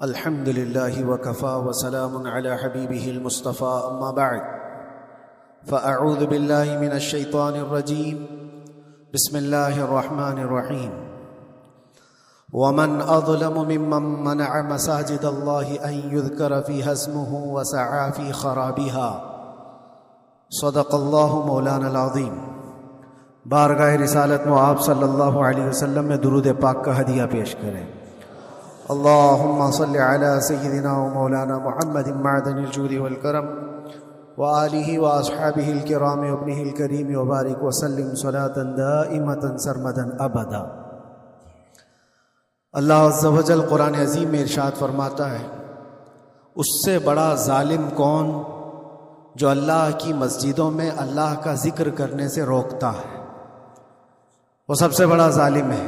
الحمد لله وكفى وسلام على حبيبه المصطفى أما بعد فأعوذ بالله من الشيطان الرجيم بسم الله الرحمن الرحيم ومن أظلم ممن منع مساجد الله أن يذكر فيها اسمه وسعى في خرابها صدق الله مولانا العظیم۔ بارگاہ رسالت میں آپ صلی اللہ علیہ وسلم میں درود پاک کا ہدیہ پیش کریں۔ اللہم صل علی سیدنا و مولانا محمد معدن الجود والکرم وآلہ واصحابہ الکرام وابنہ الکریم وبارک وسلم صلاة دائمة سرمدا ابدا۔ اللہ عز و جل قرآن عظیم میں ارشاد فرماتا ہے، اس سے بڑا ظالم کون جو اللہ کی مسجدوں میں اللہ کا ذکر کرنے سے روکتا ہے، وہ سب سے بڑا ظالم ہے۔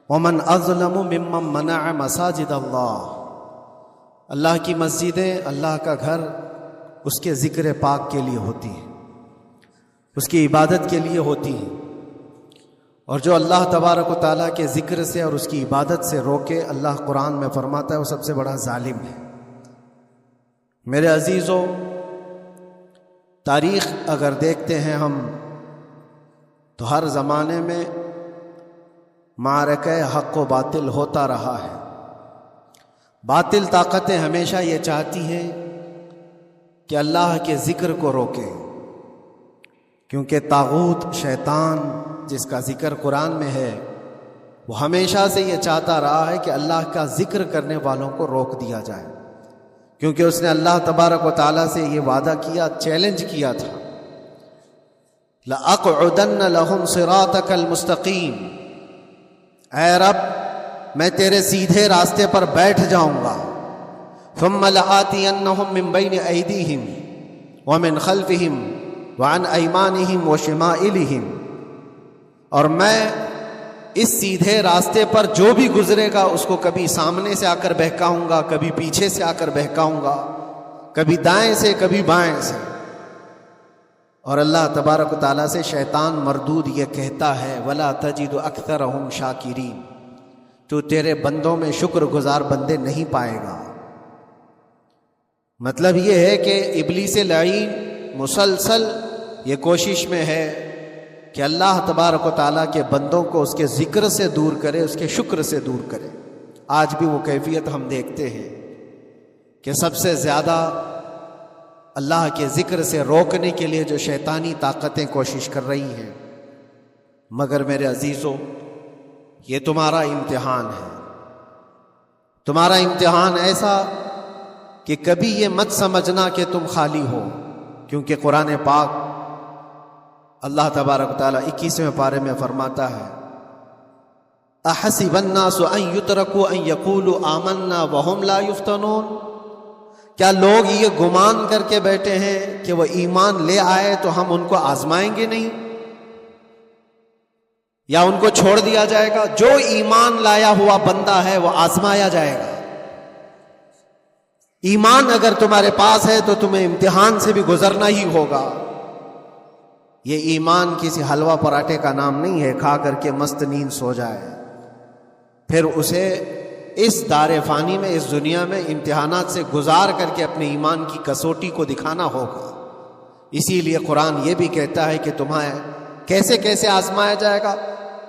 ومن اظلم ممن منع مساجد اللہ کی مسجدیں، اللہ کا گھر اس کے ذکر پاک کے لیے ہوتی ہیں، اس کی عبادت کے لیے ہوتی ہیں، اور جو اللہ تبارک و تعالیٰ کے ذکر سے اور اس کی عبادت سے روکے، اللہ قرآن میں فرماتا ہے وہ سب سے بڑا ظالم ہے۔ میرے عزیزو، تاریخ اگر دیکھتے ہیں ہم تو ہر زمانے میں معرکہ حق و باطل ہوتا رہا ہے۔ باطل طاقتیں ہمیشہ یہ چاہتی ہیں کہ اللہ کے ذکر کو روکیں، کیونکہ طاغوت شیطان جس کا ذکر قرآن میں ہے، وہ ہمیشہ سے یہ چاہتا رہا ہے کہ اللہ کا ذکر کرنے والوں کو روک دیا جائے، کیونکہ اس نے اللہ تبارک و تعالیٰ سے یہ وعدہ کیا، چیلنج کیا تھا، لَأَقْعُدَنَّ لَهُمْ صِرَاطَكَ الْمُسْتَقِيمِ، اے رب میں تیرے سیدھے راستے پر بیٹھ جاؤں گا، ثُمَّ لَآتِيَنَّهُمْ مِنْ بَيْنِ أَيْدِيهِمْ وَمِنْ خَلْفِهِمْ وَعَنْ أَيْمَانِهِمْ وَشِمَائِلِهِمْ، اور میں اس سیدھے راستے پر جو بھی گزرے گا اس کو کبھی سامنے سے آ کر بہکاؤں گا، کبھی پیچھے سے آ کر بہکاؤں گا، کبھی دائیں سے کبھی بائیں سے۔ اور اللہ تبارک و تعالیٰ سے شیطان مردود یہ کہتا ہے، وَلَا تَجِدُ أَكْثَرَهُمْ شَاكِرِينَ، تو تیرے بندوں میں شکر گزار بندے نہیں پائے گا۔ مطلب یہ ہے کہ ابلیس لعین مسلسل یہ کوشش میں ہے کہ اللہ تبارک و تعالیٰ کے بندوں کو اس کے ذکر سے دور کرے، اس کے شکر سے دور کرے۔ آج بھی وہ کیفیت ہم دیکھتے ہیں کہ سب سے زیادہ اللہ کے ذکر سے روکنے کے لیے جو شیطانی طاقتیں کوشش کر رہی ہیں، مگر میرے عزیزو، یہ تمہارا امتحان ہے، تمہارا امتحان ایسا کہ کبھی یہ مت سمجھنا کہ تم خالی ہو، کیونکہ قرآن پاک اللہ تبارک و تعالیٰ 21ویں پارے میں فرماتا ہے، احسب الناس ان یترکوا ان یقولوا آمنا وهم لا یفتنون، کیا لوگ یہ گمان کر کے بیٹھے ہیں کہ وہ ایمان لے آئے تو ہم ان کو آزمائیں گے نہیں، یا ان کو چھوڑ دیا جائے گا؟ جو ایمان لایا ہوا بندہ ہے وہ آزمایا جائے گا۔ ایمان اگر تمہارے پاس ہے تو تمہیں امتحان سے بھی گزرنا ہی ہوگا۔ یہ ایمان کسی حلوہ پراٹھے کا نام نہیں ہے، کھا کر کے مست نیند سو جائے، پھر اسے اس دار فانی میں، اس دنیا میں امتحانات سے گزار کر کے اپنے ایمان کی کسوٹی کو دکھانا ہوگا۔ اسی لیے قرآن یہ بھی کہتا ہے کہ تمہیں کیسے کیسے آزمایا جائے گا،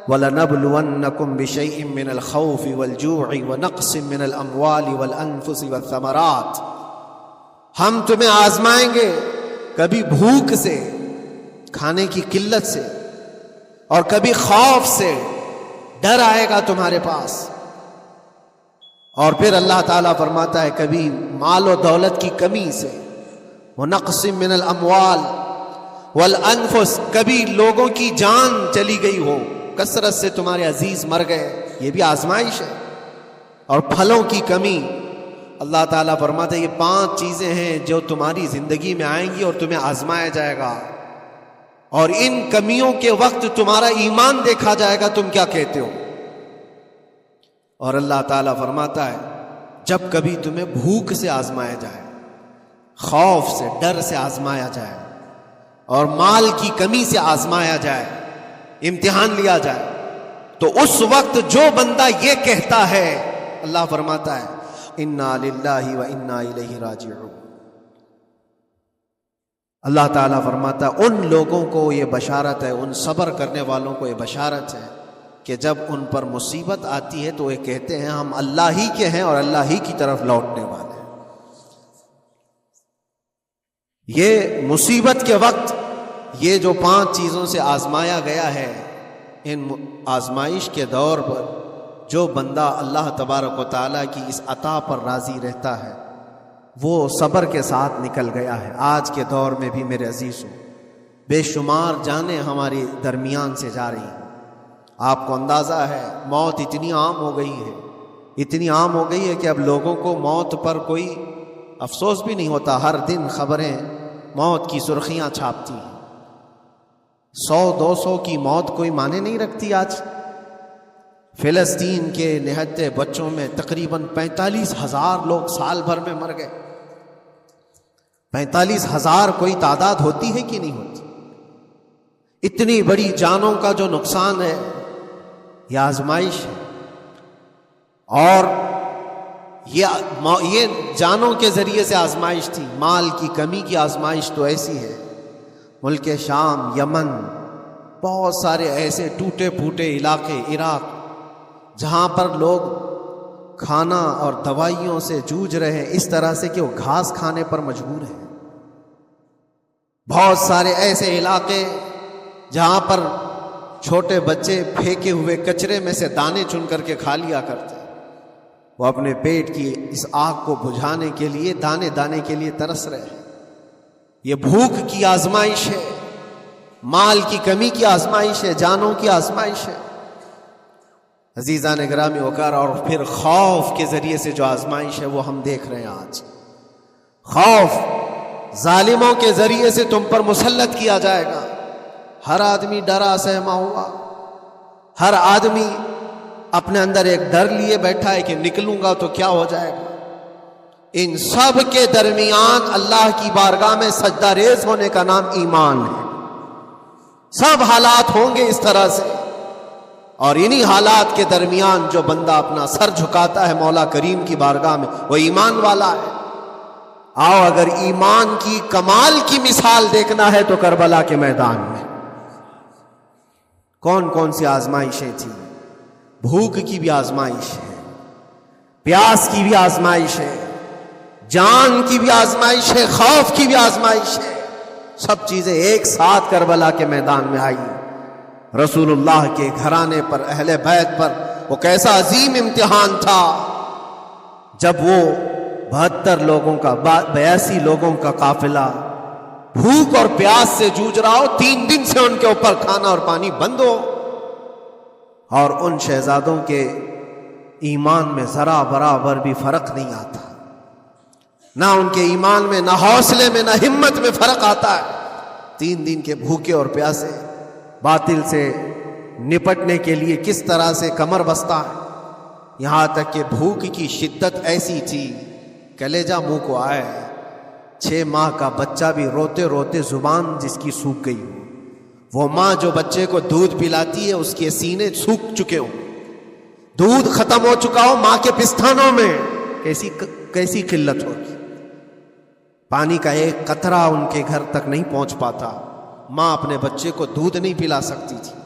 وَلَنَبْلُوَنَّكُمْ بِشَيْءٍ مِّنَ الْخَوْفِ وَالْجُوعِ وَنَقْصٍ مِّنَ الْأَمْوَالِ وَالْأَنفُسِ وَالثَّمَرَاتِ، ہم تمہیں آزمائیں گے کبھی بھوک سے، کھانے کی قلت سے، اور کبھی خوف سے، ڈر آئے گا تمہارے پاس، اور پھر اللہ تعالیٰ فرماتا ہے کبھی مال و دولت کی کمی سے، وَنَقْصٍ مِّنَ الْأَمْوَالِ وَالْأَنفُسِ، کبھی لوگوں کی جان چلی گئی ہو، کثرت سے تمہارے عزیز مر گئے، یہ بھی آزمائش ہے، اور پھلوں کی کمی۔ اللہ تعالیٰ فرماتا ہے یہ 5 چیزیں ہیں جو تمہاری زندگی میں آئیں گی اور تمہیں آزمایا جائے گا، اور ان کمیوں کے وقت تمہارا ایمان دیکھا جائے گا، تم کیا کہتے ہو۔ اور اللہ تعالیٰ فرماتا ہے جب کبھی تمہیں بھوک سے آزمایا جائے، خوف سے، ڈر سے آزمایا جائے، اور مال کی کمی سے آزمایا جائے، امتحان لیا جائے، تو اس وقت جو بندہ یہ کہتا ہے، اللہ فرماتا ہے انا للہ و انا الیہ راجعون۔ اللہ تعالیٰ فرماتا ہے ان لوگوں کو یہ بشارت ہے، ان صبر کرنے والوں کو یہ بشارت ہے کہ جب ان پر مصیبت آتی ہے تو یہ کہتے ہیں ہم اللہ ہی کے ہیں اور اللہ ہی کی طرف لوٹنے والے ہیں۔ یہ مصیبت کے وقت یہ جو 5 چیزوں سے آزمایا گیا ہے، ان آزمائش کے دور پر جو بندہ اللہ تبارک و تعالیٰ کی اس عطا پر راضی رہتا ہے وہ صبر کے ساتھ نکل گیا ہے۔ آج کے دور میں بھی میرے عزیزوں بے شمار جانیں ہمارے درمیان سے جا رہی ہیں۔ آپ کو اندازہ ہے موت اتنی عام ہو گئی ہے، اتنی عام ہو گئی ہے کہ اب لوگوں کو موت پر کوئی افسوس بھی نہیں ہوتا۔ ہر دن خبریں موت کی سرخیاں چھاپتی ہیں۔ 100-200 کی موت کوئی معنی نہیں رکھتی۔ آج فلسطین کے نہتے بچوں میں تقریباً 45,000 لوگ سال بھر میں مر گئے۔ 45,000 کوئی تعداد ہوتی ہے کہ نہیں ہوتی؟ اتنی بڑی جانوں کا جو نقصان ہے یہ آزمائش ہے، اور یہ جانوں کے ذریعے سے آزمائش تھی۔ مال کی کمی کی آزمائش تو ایسی ہے، ملک شام، یمن، بہت سارے ایسے ٹوٹے پھوٹے علاقے، عراق، جہاں پر لوگ کھانا اور دوائیوں سے جوجھ رہے ہیں اس طرح سے کہ وہ گھاس کھانے پر مجبور ہیں۔ بہت سارے ایسے علاقے جہاں پر چھوٹے بچے پھینکے ہوئے کچرے میں سے دانے چن کر کے کھا لیا کرتے، وہ اپنے پیٹ کی اس آگ کو بجھانے کے لیے دانے دانے کے لیے ترس رہے ہیں۔ یہ بھوک کی آزمائش ہے، مال کی کمی کی آزمائش ہے، جانوں کی آزمائش ہے۔ عزیزان گرامی وقار، اور پھر خوف کے ذریعے سے جو آزمائش ہے وہ ہم دیکھ رہے ہیں آج۔ خوف ظالموں کے ذریعے سے تم پر مسلط کیا جائے گا۔ ہر آدمی ڈرا سہما ہوا، ہر آدمی اپنے اندر ایک ڈر لیے بیٹھا ہے کہ نکلوں گا تو کیا ہو جائے گا۔ ان سب کے درمیان اللہ کی بارگاہ میں سجدہ ریز ہونے کا نام ایمان ہے۔ سب حالات ہوں گے اس طرح سے، اور انہی حالات کے درمیان جو بندہ اپنا سر جھکاتا ہے مولا کریم کی بارگاہ میں وہ ایمان والا ہے۔ آؤ اگر ایمان کی کمال کی مثال دیکھنا ہے تو کربلا کے میدان میں کون کون سی آزمائشیں تھیں۔ بھوک کی بھی آزمائش ہے، پیاس کی بھی آزمائش ہے، جان کی بھی آزمائش ہے، خوف کی بھی آزمائش ہے۔ سب چیزیں ایک ساتھ کربلا کے میدان میں آئی۔ رسول اللہ کے گھرانے پر، اہل بیت پر وہ کیسا عظیم امتحان تھا جب وہ 72 لوگوں کا 82 لوگوں کا قافلہ بھوک اور پیاس سے جوجھ رہا ہو، 3 دن سے ان کے اوپر کھانا اور پانی بند ہو، اور ان شہزادوں کے ایمان میں ذرا برابر بھی فرق نہیں آتا، نہ ان کے ایمان میں، نہ حوصلے میں، نہ ہمت میں فرق آتا ہے۔ 3 دن کے بھوکے اور پیاسے باطل سے نپٹنے کے لیے کس طرح سے کمر بستہ ہے۔ یہاں تک کہ بھوک کی شدت ایسی تھی کلیجہ منہ کو آئے، 6 ماہ کا بچہ بھی روتے روتے زبان جس کی سوکھ گئی ہو، وہ ماں جو بچے کو دودھ پلاتی ہے اس کے سینے سوکھ چکے ہوں، دودھ ختم ہو چکا ہو، ماں کے پستانوں میں کیسی قلت ہوگی۔ پانی کا ایک قطرہ ان کے گھر تک نہیں پہنچ پاتا، ماں اپنے بچے کو دودھ نہیں پلا سکتی تھی۔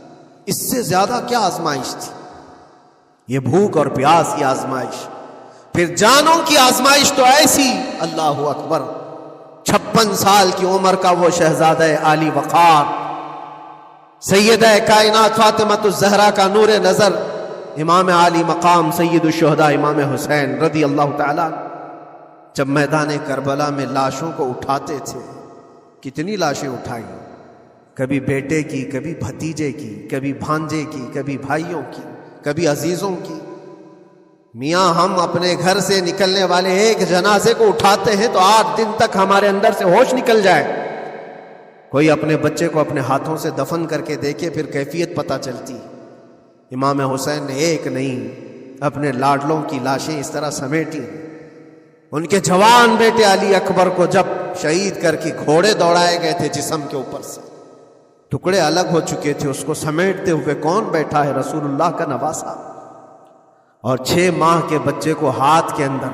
اس سے زیادہ کیا آزمائش تھی یہ بھوک اور پیاس کی آزمائش۔ پھر جانوں کی آزمائش تو ایسی، اللہ اکبر، 56 سال کی عمر کا وہ شہزادہ عالی وقار، سیدہ کائنات فاطمۃ الزہرا کا نور نظر، امام عالی مقام سید الشہداء امام حسین رضی اللہ تعالیٰ، جب میدان کربلا میں لاشوں کو اٹھاتے تھے، کتنی لاشیں اٹھائی، کبھی بیٹے کی، کبھی بھتیجے کی، کبھی بھانجے کی، کبھی بھائیوں کی، کبھی عزیزوں کی۔ میاں ہم اپنے گھر سے نکلنے والے ایک جنازے کو اٹھاتے ہیں تو 8 دن تک ہمارے اندر سے ہوش نکل جائے۔ کوئی اپنے بچے کو اپنے ہاتھوں سے دفن کر کے دیکھے پھر کیفیت پتہ چلتی۔ امام حسین نے ایک نہیں اپنے لاڈلوں کی لاشیں اس طرح سمیٹی۔ ان کے جوان بیٹے علی اکبر کو جب شہید کر کے گھوڑے دوڑائے گئے تھے جسم کے اوپر سے، ٹکڑے الگ ہو چکے تھے، اس کو سمیٹتے ہوئے کون بیٹھا ہے؟ رسول اللہ کا نواسا، اور 6 ماہ کے بچے کو ہاتھ کے اندر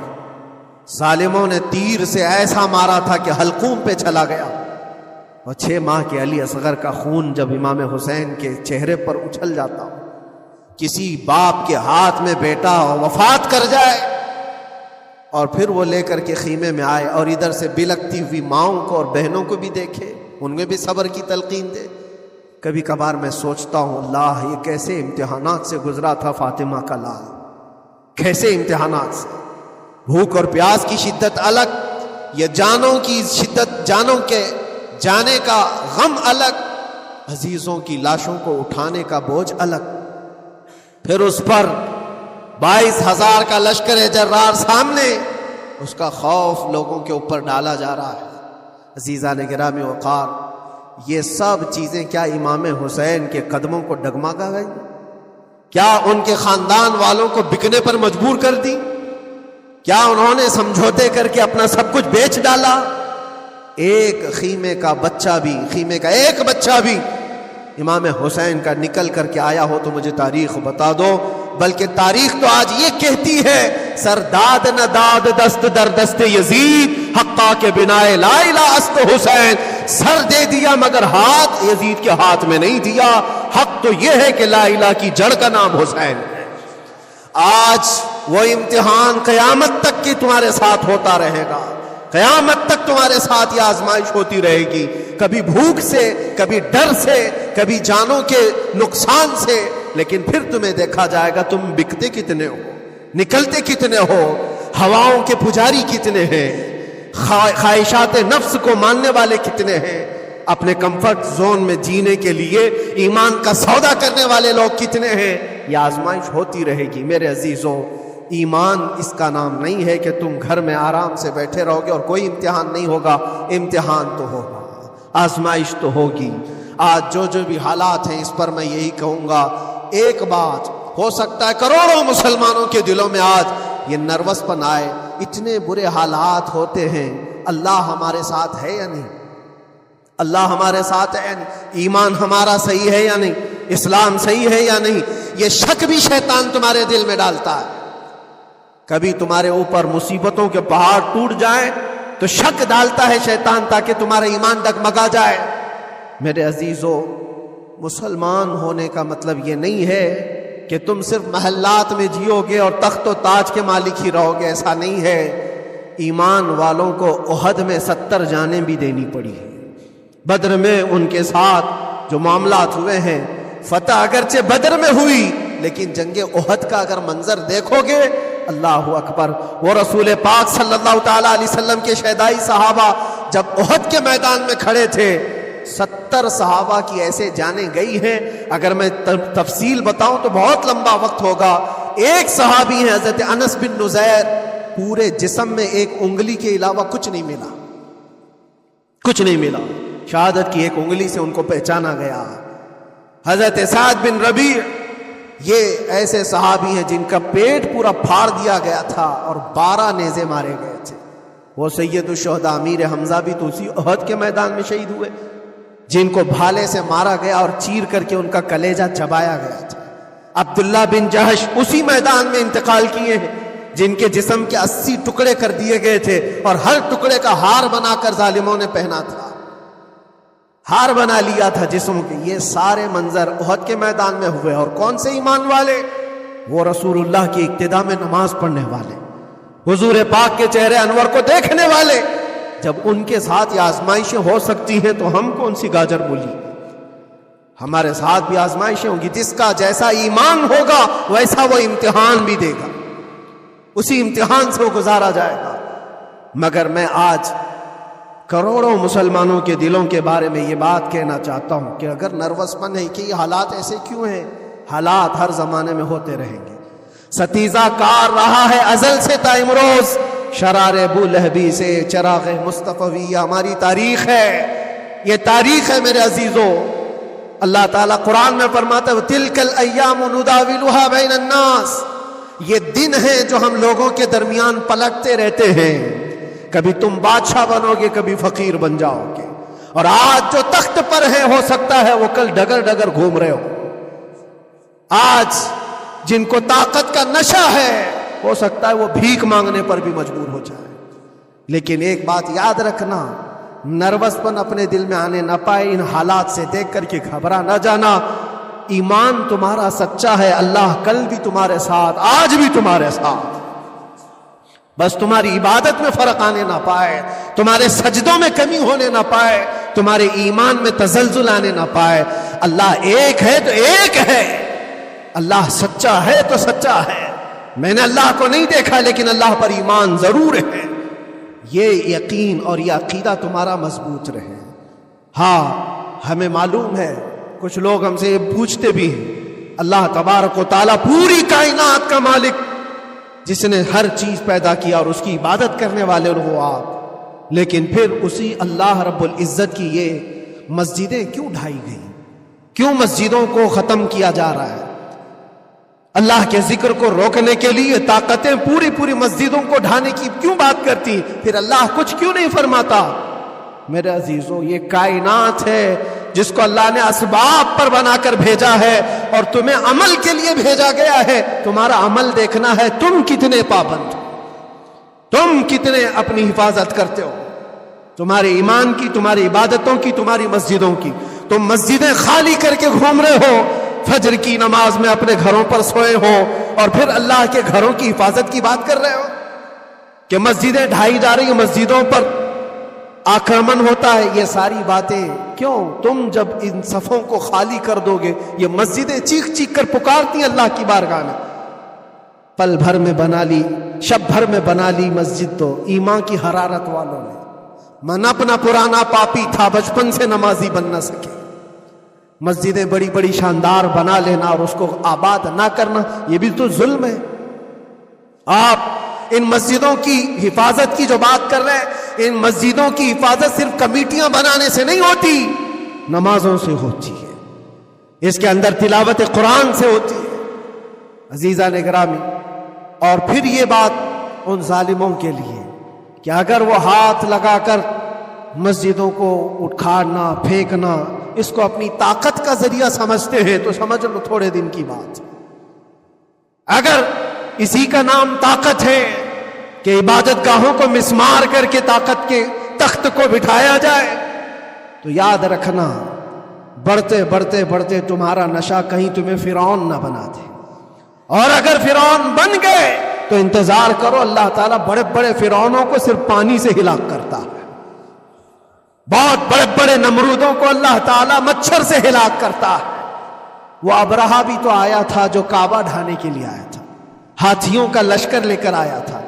ظالموں نے تیر سے ایسا مارا تھا کہ حلقوم پہ چلا گیا، اور 6 ماہ کے علی اصغر کا خون جب امام حسین کے چہرے پر اچھل جاتا ہو، کسی باپ کے ہاتھ میں بیٹا وفات کر جائے اور پھر وہ لے کر کے خیمے میں آئے اور ادھر سے بلکتی ہوئی ماؤں کو اور بہنوں کو بھی دیکھے، ان میں بھی صبر کی تلقین دے۔ کبھی کبھار میں سوچتا ہوں اللہ یہ کیسے امتحانات سے گزرا تھا فاطمہ کا لال، کیسے امتحانات سے، بھوک اور پیاس کی شدت الگ، یہ جانوں کی شدت، جانوں کے جانے کا غم الگ، عزیزوں کی لاشوں کو اٹھانے کا بوجھ الگ، پھر اس پر 22,000 کا لشکر جرار سامنے، اس کا خوف لوگوں کے اوپر ڈالا جا رہا ہے۔ عزیزان گرامی وقار، یہ سب چیزیں کیا امام حسین کے قدموں کو ڈگمگا گئی؟ کیا ان کے خاندان والوں کو بکنے پر مجبور کر دی؟ کیا انہوں نے سمجھوتے کر کے اپنا سب کچھ بیچ ڈالا؟ ایک خیمے کا بچہ بھی، خیمے کا ایک بچہ بھی امام حسین کا نکل کر کے آیا ہو تو مجھے تاریخ بتا دو، بلکہ تاریخ تو آج یہ کہتی ہے سرداد نہ داد دست در دست یزید، حقا کے بنائے لا الہ است حسین، سر دے دیا مگر ہاتھ یزید کے ہاتھ میں نہیں دیا۔ حق تو یہ ہے کہ لا الہ کی جڑ کا نام حسین ہے۔ آج وہ امتحان قیامت تک کی تمہارے ساتھ ہوتا رہے گا، قیامت تک تمہارے ساتھ یہ آزمائش ہوتی رہے گی، کبھی بھوک سے، کبھی ڈر سے، کبھی جانوں کے نقصان سے، لیکن پھر تمہیں دیکھا جائے گا تم بکتے کتنے ہو، نکلتے کتنے ہو، ہواؤں کے پجاری کتنے ہیں، خواہشات نفس کو ماننے والے کتنے ہیں، اپنے کمفرٹ زون میں جینے کے لیے ایمان کا سودا کرنے والے لوگ کتنے ہیں۔ یہ آزمائش ہوتی رہے گی میرے عزیزوں۔ ایمان اس کا نام نہیں ہے کہ تم گھر میں آرام سے بیٹھے رہو گے اور کوئی امتحان نہیں ہوگا، امتحان تو ہوگا، آزمائش تو ہوگی۔ آج جو بھی حالات ہیں اس پر میں یہی کہوں گا، ایک بات ہو سکتا ہے کروڑوں مسلمانوں کے دلوں میں آج یہ نروس پن آئے، اتنے برے حالات ہوتے ہیں، اللہ ہمارے ساتھ ہے یا نہیں؟ اللہ ہمارے ساتھ ہے یا نہیں؟ ایمان ہمارا صحیح ہے یا نہیں؟ اسلام صحیح ہے یا نہیں؟ یہ شک بھی شیطان تمہارے دل میں ڈالتا ہے۔ کبھی تمہارے اوپر مصیبتوں کے پہاڑ ٹوٹ جائیں تو شک ڈالتا ہے شیطان تاکہ تمہارا ایمان ڈگمگا جائے۔ میرے عزیزو، مسلمان ہونے کا مطلب یہ نہیں ہے کہ تم صرف محلات میں جیو گے اور تخت و تاج کے مالک ہی رہو گے، ایسا نہیں ہے۔ ایمان والوں کو احد میں 70 جانیں بھی دینی پڑی ہے، بدر میں ان کے ساتھ جو معاملات ہوئے ہیں، فتح اگرچہ بدر میں ہوئی لیکن جنگ احد کا اگر منظر دیکھو گے، اللہ اکبر، وہ رسول پاک صلی اللہ تعالی علیہ وسلم کے شہدائی صحابہ جب احد کے میدان میں کھڑے تھے، 70 صحابہ کی ایسے جانیں گئی ہیں، اگر میں تفصیل بتاؤں تو بہت لمبا وقت ہوگا۔ ایک صحابی ہیں حضرت انس بن نزیر، پورے جسم میں ایک انگلی کے علاوہ کچھ نہیں ملا، کچھ نہیں ملا، شہادت کی ایک انگلی سے ان کو پہچانا گیا۔ حضرت سعد بن ربیع، یہ ایسے صحابی ہیں جن کا پیٹ پورا پھاڑ دیا گیا تھا اور 12 نیزے مارے گئے تھے۔ وہ سید الشہداء امیر حمزہ بھی تو اسی احد کے میدان میں شہید ہوئے، جن کو بھالے سے مارا گیا اور چیر کر کے ان کا کلیجہ چبایا گیا تھا۔ عبداللہ بن جہش اسی میدان میں انتقال کیے ہیں، جن کے جسم کے 80 ٹکڑے کر دیے گئے تھے اور ہر ٹکڑے کا ہار بنا کر ظالموں نے پہنا تھا، ہار بنا لیا تھا جسم کے۔ یہ سارے منظر احد کے میدان میں ہوئے، اور کون سے ایمان والے؟ وہ رسول اللہ کی اقتداء میں نماز پڑھنے والے، حضور پاک کے چہرے انور کو دیکھنے والے۔ جب ان کے ساتھ یہ آزمائشیں ہو سکتی ہیں تو ہم کون سی گاجر مولی؟ ہمارے ساتھ بھی آزمائشیں ہوں گی، جس کا جیسا ایمان ہوگا ویسا وہ امتحان بھی دے گا، اسی امتحان سے وہ گزارا جائے گا۔ مگر میں آج کروڑوں مسلمانوں کے دلوں کے بارے میں یہ بات کہنا چاہتا ہوں کہ اگر نروس پن ہے کہ یہ حالات ایسے کیوں ہیں، حالات ہر زمانے میں ہوتے رہیں گے۔ ستیزہ کار رہا ہے ازل سے تا امروز، شرار ابو لہبی سے چراغ مصطفی، ہماری تاریخ ہے، یہ تاریخ ہے میرے عزیزو۔ اللہ تعالیٰ قرآن میں فرماتا ہے تِلْكَ الْأَيَّامُ نُدَاوِلُهَا بَيْنَ النَّاسِ، یہ دن ہیں جو ہم لوگوں کے درمیان پلٹتے رہتے ہیں، کبھی تم بادشاہ بنو گے، کبھی فقیر بن جاؤ گے، اور آج جو تخت پر ہیں ہو سکتا ہے وہ کل ڈگر ڈگر گھوم رہے ہو۔ آج جن کو طاقت کا نشہ ہے ہو سکتا ہے وہ بھیک مانگنے پر بھی مجبور ہو جائے۔ لیکن ایک بات یاد رکھنا، نروس پن اپنے دل میں آنے نہ پائے، ان حالات سے دیکھ کر کے گھبرا نہ جانا۔ ایمان تمہارا سچا ہے، اللہ کل بھی تمہارے ساتھ، آج بھی تمہارے ساتھ، بس تمہاری عبادت میں فرق آنے نہ پائے، تمہارے سجدوں میں کمی ہونے نہ پائے، تمہارے ایمان میں تزلزل آنے نہ پائے۔ اللہ ایک ہے تو ایک ہے، اللہ سچا ہے تو سچا ہے۔ میں نے اللہ کو نہیں دیکھا لیکن اللہ پر ایمان ضرور ہے۔ یہ یقین اور یہ عقیدہ تمہارا مضبوط رہے۔ ہاں ہمیں معلوم ہے، کچھ لوگ ہم سے یہ پوچھتے بھی ہیں، اللہ تبارک و تعالیٰ پوری کائنات کا مالک، جس نے ہر چیز پیدا کیا اور اس کی عبادت کرنے والے ہو آپ، لیکن پھر اسی اللہ رب العزت کی یہ مسجدیں کیوں ڈھائی گئیں؟ کیوں مسجدوں کو ختم کیا جا رہا ہے؟ اللہ کے ذکر کو روکنے کے لیے طاقتیں پوری مسجدوں کو ڈھانے کی کیوں بات کرتی؟ پھر اللہ کچھ کیوں نہیں فرماتا؟ میرے عزیزوں، یہ کائنات ہے جس کو اللہ نے اسباب پر بنا کر بھیجا ہے اور تمہیں عمل کے لیے بھیجا گیا ہے۔ تمہارا عمل دیکھنا ہے، تم کتنے پابند ہو، تم کتنے اپنی حفاظت کرتے ہو، تمہارے ایمان کی، تمہاری عبادتوں کی، تمہاری مسجدوں کی۔ تم مسجدیں خالی کر کے گھوم رہے ہو، فجر کی نماز میں اپنے گھروں پر سوئے ہو، اور پھر اللہ کے گھروں کی حفاظت کی بات کر رہے ہو کہ مسجدیں ڈھائی جا رہی ہیں، مسجدوں پر آکرمن ہوتا ہے۔ یہ ساری باتیں کیوں؟ تم جب ان صفوں کو خالی کر دو گے، یہ مسجدیں چیخ چیخ کر پکارتی ہیں اللہ کی بارگاہ میں، پل بھر میں بنا لی، شب بھر میں بنا لی مسجد تو ایمان کی حرارت والوں نے۔ من اپنا پرانا پاپی تھا، بچپن سے نمازی بن نہ سکے۔ مسجدیں بڑی بڑی شاندار بنا لینا اور اس کو آباد نہ کرنا، یہ بھی تو ظلم ہے۔ آپ ان مسجدوں کی حفاظت کی جو بات کر رہے ہیں، ان مسجدوں کی حفاظت صرف کمیٹیاں بنانے سے نہیں ہوتی، نمازوں سے ہوتی ہے، اس کے اندر تلاوت قرآن سے ہوتی ہے۔ عزیزان گرامی، اور پھر یہ بات ان ظالموں کے لیے کہ اگر وہ ہاتھ لگا کر مسجدوں کو اٹھانا پھینکنا اس کو اپنی طاقت کا ذریعہ سمجھتے ہیں تو سمجھ لو تھوڑے دن کی بات۔ اگر اسی کا نام طاقت ہے کہ عبادت گاہوں کو مسمار کر کے طاقت کے تخت کو بٹھایا جائے، تو یاد رکھنا بڑھتے بڑھتے بڑھتے تمہارا نشہ کہیں تمہیں فرعون نہ بنا دے، اور اگر فرعون بن گئے تو انتظار کرو، اللہ تعالیٰ بڑے بڑے فرعونوں کو صرف پانی سے ہلاک کرتا ہے، بہت بڑے بڑے نمرودوں کو اللہ تعالیٰ مچھر سے ہلاک کرتا ہے۔ وہ ابرہہ بھی تو آیا تھا جو کعبہ ڈھانے کے لیے آیا تھا، ہاتھیوں کا لشکر لے کر آیا تھا،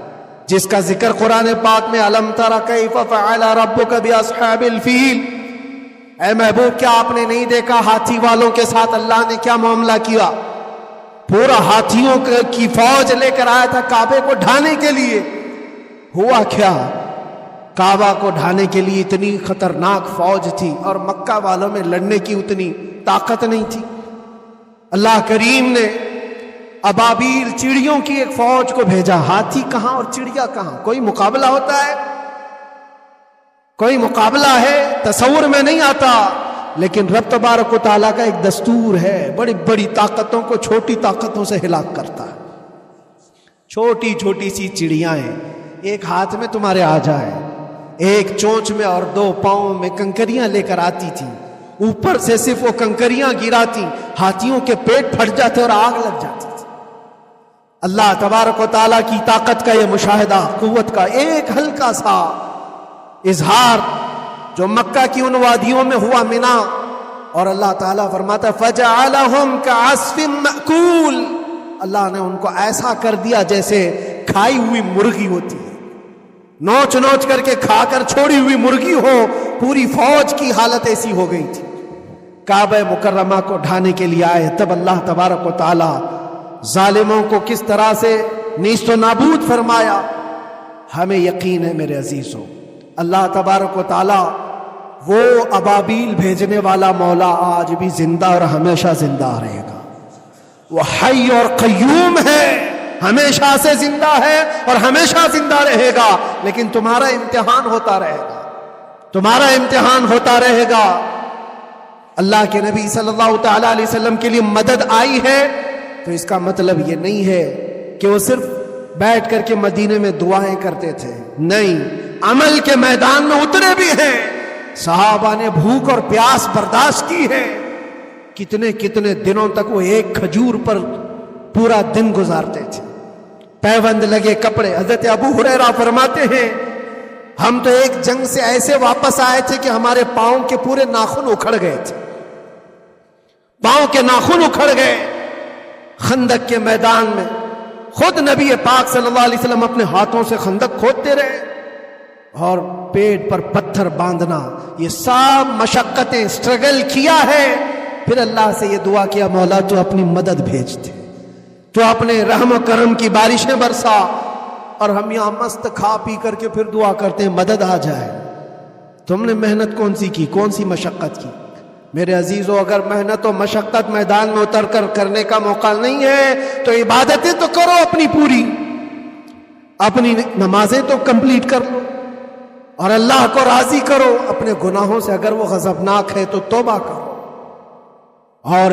جس کا ذکر قرآن پاک میں الم تر کیف فعل ربک باصحاب الفیل۔ اے محبوب، کیا آپ نے نہیں دیکھا ہاتھی والوں کے ساتھ اللہ نے کیا معاملہ کیا؟ پورا ہاتھیوں کی فوج لے کر آیا تھا کعبے کو ڈھانے کے لیے۔ ہوا کیا؟ کعبہ کو ڈھانے کے لیے اتنی خطرناک فوج تھی اور مکہ والوں میں لڑنے کی اتنی طاقت نہیں تھی۔ اللہ کریم نے ابابیل چڑیوں کی ایک فوج کو بھیجا، ہاتھی کہاں اور چڑیا کہاں؟ کوئی مقابلہ ہوتا ہے؟ کوئی مقابلہ ہے؟ تصور میں نہیں آتا، لیکن رب تبارک و تعالیٰ کا ایک دستور ہے، بڑی بڑی طاقتوں کو چھوٹی طاقتوں سے ہلاک کرتا ہے۔ چھوٹی چھوٹی سی چڑیاں ہیں، ایک ہاتھ میں تمہارے آ جائے، ایک چونچ میں اور دو پاؤں میں کنکریاں لے کر آتی تھی، اوپر سے صرف وہ کنکریاں گراتی، ہاتھیوں کے پیٹ پھٹ جاتے اور آگ لگ جاتی تھی۔ اللہ تبارک و تعالیٰ کی طاقت کا یہ مشاہدہ، قوت کا ایک ہلکا سا اظہار جو مکہ کی ان وادیوں میں ہوا، منا، اور اللہ تعالیٰ فرماتا فَجَعَلَهُمْ كَعَصْفٍ مَأْكُولٍ، اللہ نے ان کو ایسا کر دیا جیسے کھائی ہوئی مرغی ہوتی ہے، نوچ نوچ کر کے کھا کر چھوڑی ہوئی مرغی ہو۔ پوری فوج کی حالت ایسی ہو گئی تھی۔ کعبہ مکرمہ کو ڈھانے کے لیے آئے، تب اللہ تبارک و تعالی ظالموں کو کس طرح سے نیست و نابود فرمایا۔ ہمیں یقین ہے میرے عزیزوں، اللہ تبارک و تعالی وہ ابابیل بھیجنے والا مولا آج بھی زندہ اور ہمیشہ زندہ رہے گا۔ وہ حی اور قیوم ہے، ہمیشہ سے زندہ ہے اور ہمیشہ زندہ رہے گا، لیکن تمہارا امتحان ہوتا رہے گا، تمہارا امتحان ہوتا رہے گا۔ اللہ کے نبی صلی اللہ تعالی علیہ وسلم کے لیے مدد آئی ہے تو اس کا مطلب یہ نہیں ہے کہ وہ صرف بیٹھ کر کے مدینے میں دعائیں کرتے تھے، نہیں، عمل کے میدان میں اترے بھی ہیں. صحابہ نے بھوک اور پیاس برداشت کی ہے. کتنے کتنے دنوں تک وہ ایک کھجور پر پورا دن گزارتے تھے. پیوند لگے کپڑے. حضرت ابو ہریرہ فرماتے ہیں ہم تو ایک جنگ سے ایسے واپس آئے تھے کہ ہمارے پاؤں کے پورے ناخن اکھڑ گئے تھے. پاؤں کے ناخن اکھڑ گئے. خندق کے میدان میں خود نبی پاک صلی اللہ علیہ وسلم اپنے ہاتھوں سے خندق کھودتے رہے اور پیٹ پر پتھر باندھنا، یہ سب مشقتیں، سٹرگل کیا ہے. پھر اللہ سے یہ دعا کیا مولا تو اپنی مدد بھیج دے، تو اپنے رحم و کرم کی بارشیں برسا. اور ہم یہاں مست کھا پی کر کے پھر دعا کرتے ہیں مدد آ جائے. تم نے محنت کون سی کی، کون سی مشقت کی؟ میرے عزیزو، اگر محنت و مشقت میدان میں اتر کر کرنے کا موقع نہیں ہے تو عبادتیں تو کرو اپنی پوری، اپنی نمازیں تو کمپلیٹ کر لو اور اللہ کو راضی کرو. اپنے گناہوں سے اگر وہ غضبناک ہے تو توبہ کرو. اور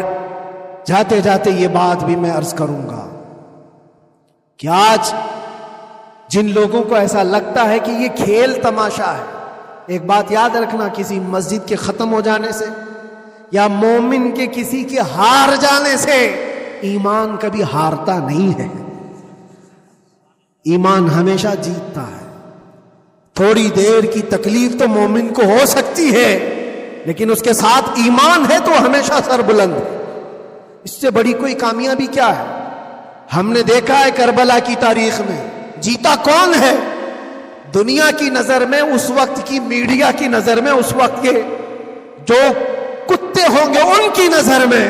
جاتے جاتے یہ بات بھی میں عرض کروں گا کہ آج جن لوگوں کو ایسا لگتا ہے کہ یہ کھیل تماشا ہے، ایک بات یاد رکھنا، کسی مسجد کے ختم ہو جانے سے یا مومن کے کسی کے ہار جانے سے ایمان کبھی ہارتا نہیں ہے. ایمان ہمیشہ جیتتا ہے. تھوڑی دیر کی تکلیف تو مومن کو ہو سکتی ہے لیکن اس کے ساتھ ایمان ہے تو ہمیشہ سر بلند ہے. اس سے بڑی کوئی کامیابی کیا ہے؟ ہم نے دیکھا ہے کربلا کی تاریخ میں جیتا کون ہے؟ دنیا کی نظر میں، اس وقت کی میڈیا کی نظر میں، اس وقت کے جو کتے ہوں گے ان کی نظر میں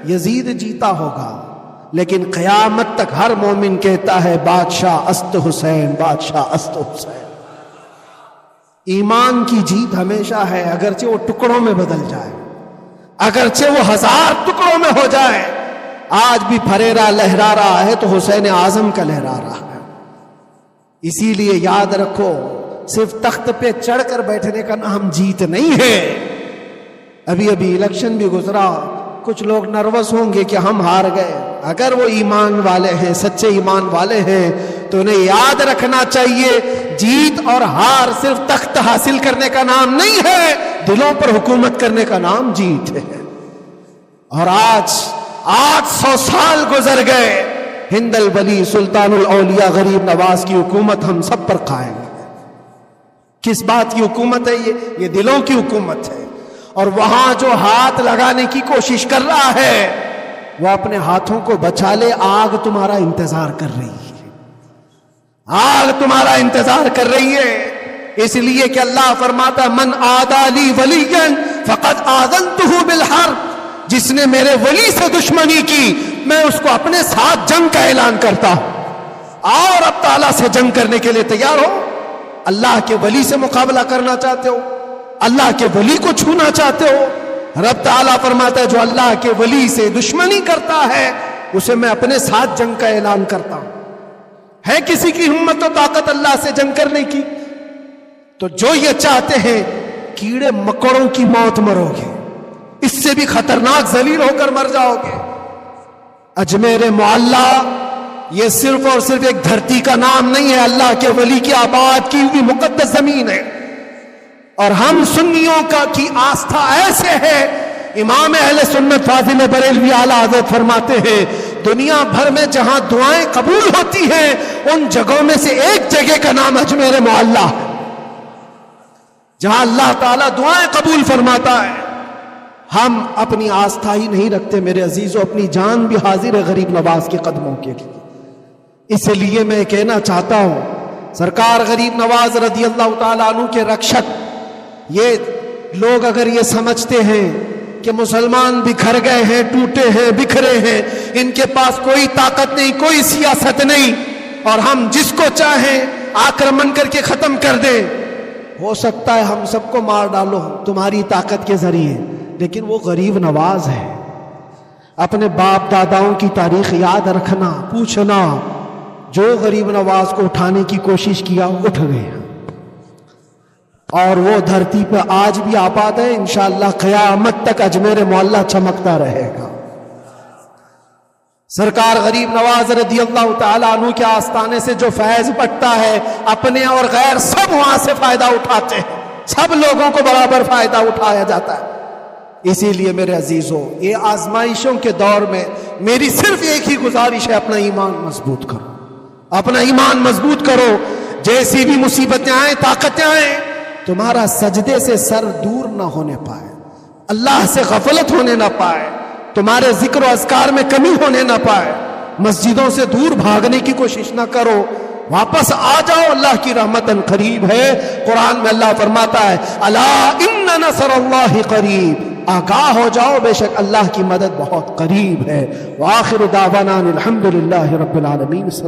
یزید جیتا ہوگا. لیکن قیامت تک ہر مومن کہتا ہے بادشاہ است حسین، بادشاہ است حسین. ایمان کی جیت ہمیشہ ہے، اگرچہ وہ ٹکڑوں میں بدل جائے، اگرچہ وہ 1000 ٹکڑوں میں ہو جائے. آج بھی پھریرا لہرا رہا ہے تو حسین اعظم کا لہرا رہا ہے. اسی لیے یاد رکھو، صرف تخت پہ چڑھ کر بیٹھنے کا نام جیت نہیں ہے. ابھی الیکشن بھی گزرا، کچھ لوگ نروس ہوں گے کہ ہم ہار گئے. اگر وہ ایمان والے ہیں، سچے ایمان والے ہیں تو انہیں یاد رکھنا چاہیے جیت اور ہار صرف تخت حاصل کرنے کا نام نہیں ہے، دلوں پر حکومت کرنے کا نام جیت ہے. اور آج 800 سال گزر گئے، ہند الولی سلطان الاولیاء غریب نواز کی حکومت ہم سب پر قائم ہے. کس بات کی حکومت ہے یہ دلوں کی حکومت ہے. اور وہاں جو ہاتھ لگانے کی کوشش کر رہا ہے وہ اپنے ہاتھوں کو بچا لے، آگ تمہارا انتظار کر رہی ہے، آگ تمہارا انتظار کر رہی ہے. اس لیے کہ اللہ فرماتا من عادی لی ولیا فقد آذنتہ بالحرب، جس نے میرے ولی سے دشمنی کی میں اس کو اپنے ساتھ جنگ کا اعلان کرتا ہوں. اور اب تعالیٰ سے جنگ کرنے کے لیے تیار ہو؟ اللہ کے ولی سے مقابلہ کرنا چاہتے ہو؟ اللہ کے ولی کو چھونا چاہتے ہو؟ رب تعالیٰ فرماتا ہے جو اللہ کے ولی سے دشمنی کرتا ہے اسے میں اپنے ساتھ جنگ کا اعلان کرتا ہوں. ہے کسی کی ہمت و طاقت اللہ سے جنگ کرنے کی؟ تو جو یہ چاہتے ہیں کیڑے مکڑوں کی موت مرو گے، اس سے بھی خطرناک ذلیل ہو کر مر جاؤ گے. اجمیر معلیٰ یہ صرف اور صرف ایک دھرتی کا نام نہیں ہے، اللہ کے ولی کی آباد کی ہوئی مقدس زمین ہے. اور ہم سنیوں کی آستھا ایسے ہے، امام اہل سنت فاضل بریلوی اعلیٰ حضرت فرماتے ہیں دنیا بھر میں جہاں دعائیں قبول ہوتی ہیں ان جگہوں میں سے ایک جگہ کا نام اجمیر معلیٰ ہے، جہاں اللہ تعالیٰ دعائیں قبول فرماتا ہے. ہم اپنی آستھا ہی نہیں رکھتے میرے عزیزوں، اپنی جان بھی حاضر ہے غریب نواز کے قدموں کے لیے. اس لیے میں کہنا چاہتا ہوں سرکار غریب نواز رضی اللہ تعالیٰ عنہ کے رکشک، یہ لوگ اگر یہ سمجھتے ہیں کہ مسلمان بکھر گئے ہیں، ٹوٹے ہیں، بکھرے ہیں، ان کے پاس کوئی طاقت نہیں، کوئی سیاست نہیں اور ہم جس کو چاہیں آکرمن کر کے ختم کر دیں، ہو سکتا ہے ہم سب کو مار ڈالو تمہاری طاقت کے ذریعے، لیکن وہ غریب نواز ہے. اپنے باپ داداؤں کی تاریخ یاد رکھنا، پوچھنا، جو غریب نواز کو اٹھانے کی کوشش کیا اٹھ گئے اور وہ دھرتی پہ آج بھی آباد ہے. انشاءاللہ قیامت تک اجمیر معلیٰ چمکتا رہے گا. سرکار غریب نواز رضی اللہ تعالیٰ عنہ کے آستانے سے جو فیض بٹتا ہے، اپنے اور غیر سب وہاں سے فائدہ اٹھاتے ہیں، سب لوگوں کو برابر فائدہ اٹھایا جاتا ہے۔ اسی لیے میرے عزیزوں، یہ آزمائشوں کے دور میں میری صرف ایک ہی گزارش ہے، اپنا ایمان مضبوط کرو، اپنا ایمان مضبوط کرو۔ جیسی بھی مصیبتیں آئیں، طاقتیں آئیں، تمہارا سجدے سے سر دور نہ ہونے پائے، اللہ سے غفلت ہونے نہ پائے، تمہارے ذکر و اذکار میں کمی ہونے نہ پائے، مسجدوں سے دور بھاگنے کی کوشش نہ کرو، واپس آ جاؤ، اللہ کی رحمت قریب ہے۔ قرآن میں اللہ فرماتا ہے الا ان نصر اللہ قریب، آگاہ ہو جاؤ، بے شک اللہ کی مدد بہت قریب ہے۔ وآخر دعوانا الحمد للہ رب العالمین۔